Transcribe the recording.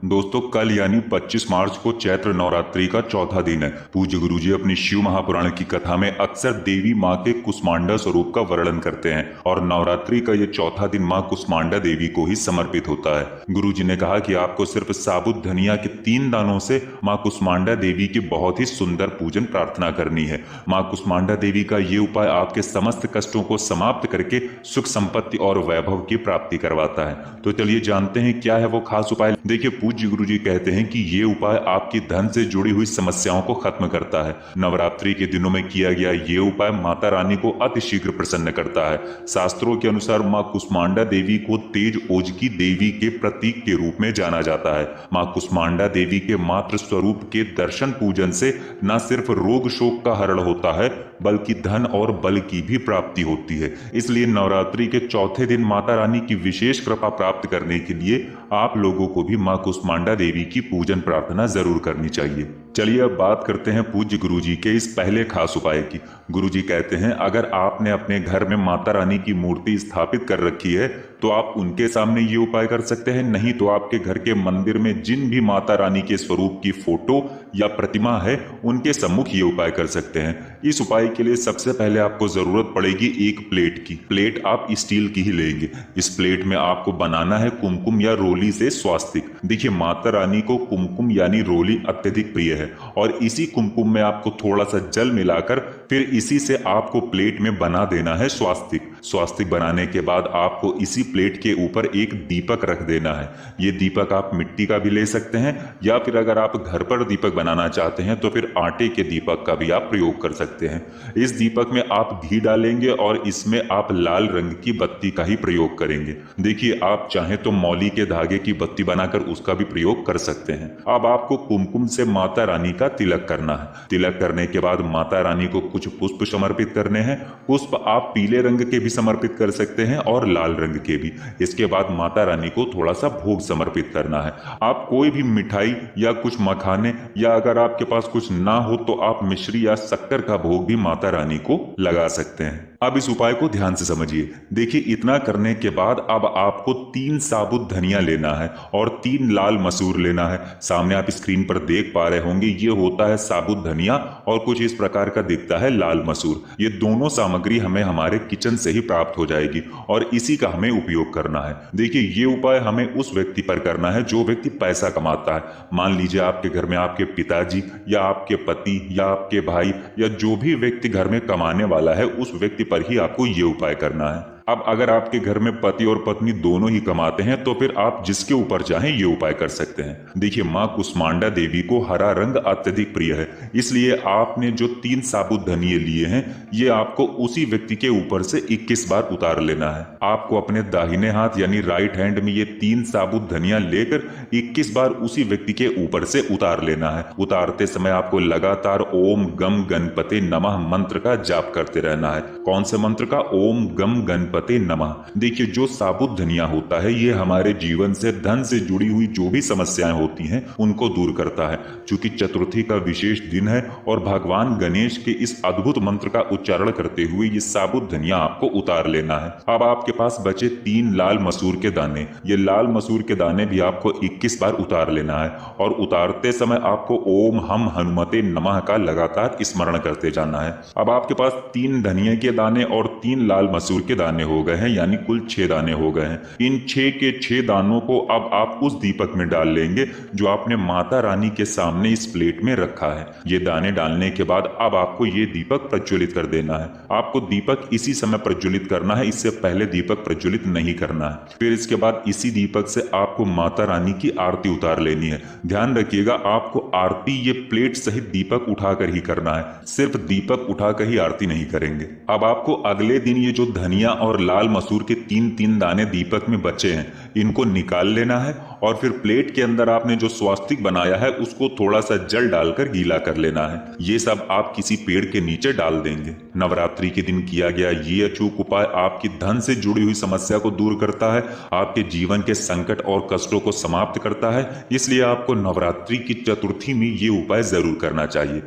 दोस्तों कल यानी 25 मार्च को चैत्र नवरात्रि का चौथा दिन है। पूज्य गुरुजी अपनी शिव महापुराण की कथा में अक्सर देवी माँ के कुष्मांडा स्वरूप का वर्णन करते हैं और नवरात्रि का ये चौथा दिन माँ कुष्मांडा देवी को ही समर्पित होता है। गुरुजी ने कहा कि आपको सिर्फ साबुत धनिया के 3 दानों से माँ कुष्मांडा देवी की बहुत ही सुंदर पूजन प्रार्थना करनी है। माँ कुष्मांडा देवी का ये उपाय आपके समस्त कष्टों को समाप्त करके सुख संपत्ति और वैभव की प्राप्ति करवाता है। तो चलिए जानते हैं क्या है वो खास उपाय। देखिए पूज्य गुरुजी कहते हैं कि ये उपाय आपकी धन से जुड़ी हुई समस्याओं को खत्म करता है। नवरात्रि के दिनों में किया गया ये उपाय माता रानी को अतिशीघ्र प्रसन्न करता है। शास्त्रों के अनुसार माँ कुष्मांडा देवी को तेज ओज की देवी के प्रतीक के रूप में जाना जाता है। माँ कुष्मांडा देवी के मातृ स्वरूप के दर्शन पूजन से न सिर्फ रोग शोक का हरण होता है बल्कि धन और बल की भी प्राप्ति होती है। इसलिए नवरात्रि के चौथे दिन माता रानी की विशेष कृपा प्राप्त करने के लिए आप लोगों को भी माँ कुष्मांडा देवी की पूजन प्रार्थना जरूर करनी चाहिए। चलिए अब बात करते हैं पूज्य गुरुजी के इस पहले खास उपाय की। गुरुजी कहते हैं अगर आपने अपने घर में माता रानी की मूर्ति स्थापित कर रखी है तो आप उनके सामने ये उपाय कर सकते हैं, नहीं तो आपके घर के मंदिर में जिन भी माता रानी के स्वरूप की फोटो या प्रतिमा है उनके सम्मुख ये उपाय कर सकते हैं। इस उपाय के लिए सबसे पहले आपको जरूरत पड़ेगी एक प्लेट की। प्लेट आप स्टील की ही लेंगे। इस प्लेट में आपको बनाना है कुमकुम या रोली से स्वास्तिक। देखिए माता रानी को कुमकुम यानी रोली अत्यधिक प्रिय है और इसी कुमकुम में आपको थोड़ा सा जल मिलाकर फिर इसी से आपको प्लेट में बना देना है स्वास्तिक। स्वास्तिक बनाने के बाद आपको इसी प्लेट के ऊपर एक दीपक रख देना है। ये दीपक आप मिट्टी का भी ले सकते हैं या फिर अगर आप घर पर दीपक बनाना चाहते हैं तो फिर आटे के दीपक का भी आप प्रयोग कर सकते हैं। इस दीपक में आप घी डालेंगे और इसमें आप लाल रंग की बत्ती का ही प्रयोग करेंगे। देखिए आप चाहें तो मौली के धागे की बत्ती बनाकर उसका भी प्रयोग कर सकते हैं। अब आपको कुमकुम से माता रानी का तिलक करना है। तिलक करने के बाद माता रानी को कुछ पुष्प समर्पित करने हैं। पुष्प आप पीले रंग के भी समर्पित कर सकते हैं और लाल रंग के भी। इसके बाद माता रानी को थोड़ा सा भोग समर्पित करना है। आप कोई भी मिठाई या कुछ मखाने या अगर आपके पास कुछ ना हो तो आप मिश्री या शक्कर का भोग भी माता रानी को लगा सकते हैं। अब इस उपाय को ध्यान से समझिए। देखिए इतना करने के बाद अब आपको 3 साबुत धनिया लेना है और 3 लाल मसूर लेना है। सामने आप स्क्रीन पर देख पा रहे होंगे ये होता है साबुत धनिया और कुछ इस प्रकार का दिखता है लाल मसूर। ये दोनों सामग्री हमें हमारे किचन से ही प्राप्त हो जाएगी और इसी का हमें उपयोग करना है। देखिए ये उपाय हमें उस व्यक्ति पर करना है जो व्यक्ति पैसा कमाता है। मान लीजिए आपके घर में आपके पिताजी या आपके पति या आपके भाई या जो भी व्यक्ति घर में कमाने वाला है उस व्यक्ति पर ही आपको ये उपाय करना है। अब अगर आपके घर में पति और पत्नी दोनों ही कमाते हैं तो फिर आप जिसके ऊपर चाहें ये उपाय कर सकते हैं। देखिए माँ कुष्मांडा देवी को हरा रंग अत्यधिक प्रिय है, इसलिए आपने जो 3 साबुत धनिये लिए हैं ये आपको उसी व्यक्ति के ऊपर से 21 बार उतार लेना है। आपको अपने दाहिने हाथ यानी राइट हैंड में ये 3 साबुत धनिया लेकर 21 बार उसी व्यक्ति के ऊपर से उतार लेना है। उतारते समय आपको लगातार ओम गम गणपते नमः मंत्र का जाप करते रहना है। कौन से मंत्र का? ओम गम गणपते नमः। देखिए जो साबुत धनिया होता है ये हमारे जीवन से धन से जुड़ी हुई जो भी समस्याएं होती हैं उनको दूर करता है। चूंकि चतुर्थी का विशेष दिन है और भगवान गणेश के इस अद्भुत मंत्र का उच्चारण करते हुए ये साबुत धनिया आपको उतार लेना है। अब आपके पास बचे 3 लाल मसूर के दाने। ये लाल मसूर के दाने भी आपको 21 बार उतार लेना है और उतारते समय आपको ओम हम हनुमते नमः का लगातार स्मरण करते जाना है। अब आपके पास 3 धनिया के दाने और 3 लाल मसूर के दाने हो गए हैं, यानी कुल 6 दाने हो गए हैं। इन 6 के 6 दानों को अब आप उस दीपक में डाल लेंगे जो आपने माता रानी के सामने इस प्लेट में रखा है। ये दाने डालने के बाद अब आपको ये दीपक प्रज्वलित कर देना है। आपको दीपक इसी समय प्रज्वलित करना है, इससे पहले दीपक प्रज्वलित नहीं करना है। फिर इसके बाद इसी दीपक से आपको माता रानी की आरती उतार लेनी है। ध्यान रखिएगा आपको आरती ये प्लेट सहित दीपक उठाकर ही करना है, सिर्फ दीपक उठाकर ही आरती नहीं करेंगे। अब आपको अगले दिन ये जो धनिया और लाल मसूर के 3-3 दाने दीपक में बचे हैं इनको निकाल लेना है और फिर प्लेट के अंदर आपने जो स्वास्तिक बनाया है उसको थोड़ा सा जल डालकर गीला कर लेना है। ये सब आप किसी पेड़ के नीचे डाल देंगे। नवरात्रि के दिन किया गया ये अचूक उपाय आपकी धन से जुड़ी हुई समस्या को दूर करता है, आपके जीवन के संकट और कष्टों को समाप्त करता है। इसलिए आपको नवरात्रि की चतुर्थी में ये उपाय जरूर करना चाहिए।